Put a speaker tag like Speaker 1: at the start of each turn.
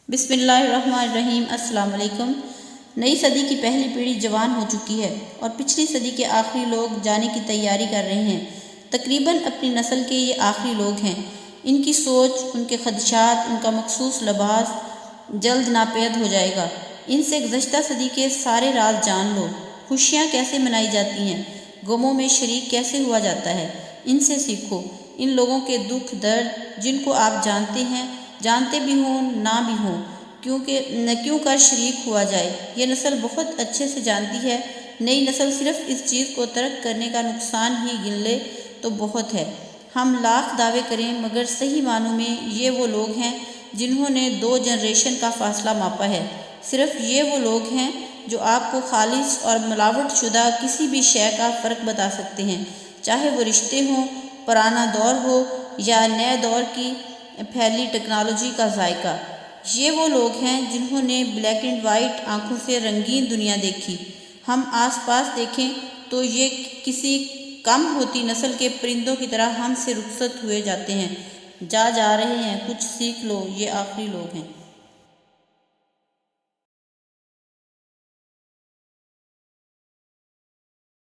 Speaker 1: بسم اللہ الرحمن الرحیم۔ السلام علیکم۔ نئی صدی کی پہلی پیڑھی جوان ہو چکی ہے اور پچھلی صدی کے آخری لوگ جانے کی تیاری کر رہے ہیں۔ تقریباً اپنی نسل کے یہ آخری لوگ ہیں۔ ان کی سوچ، ان کے خدشات، ان کا مخصوص لباس جلد ناپید ہو جائے گا۔ ان سے گزشتہ صدی کے سارے راز جان لو۔ خوشیاں کیسے منائی جاتی ہیں، غموں میں شریک کیسے ہوا جاتا ہے، ان سے سیکھو۔ ان لوگوں کے دکھ درد جن کو آپ جانتے ہیں، جانتے بھی ہوں نہ بھی ہوں، کیوں کر شریک ہوا جائے۔ یہ نسل بہت اچھے سے جانتی ہے، نئی نسل صرف اس چیز کو ترک کرنے کا نقصان ہی گن لے تو بہت ہے۔ ہم لاکھ دعوے کریں مگر صحیح معنوں میں یہ وہ لوگ ہیں جنہوں نے 2 جنریشن کا فاصلہ ماپا ہے۔ صرف یہ وہ لوگ ہیں جو آپ کو خالص اور ملاوٹ شدہ کسی بھی شے کا فرق بتا سکتے ہیں، چاہے وہ رشتے ہوں، پرانا دور ہو یا نئے دور کی پھیلی ٹیکنالوجی کا ذائقہ۔ یہ وہ لوگ ہیں جنہوں نے بلیک اینڈ وائٹ آنکھوں سے رنگین دنیا دیکھی۔ ہم آس پاس دیکھیں تو یہ کسی کم ہوتی نسل کے پرندوں کی طرح ہم سے رخصت ہوئے جاتے ہیں، جا رہے ہیں۔ کچھ سیکھ لو، یہ آخری لوگ ہیں۔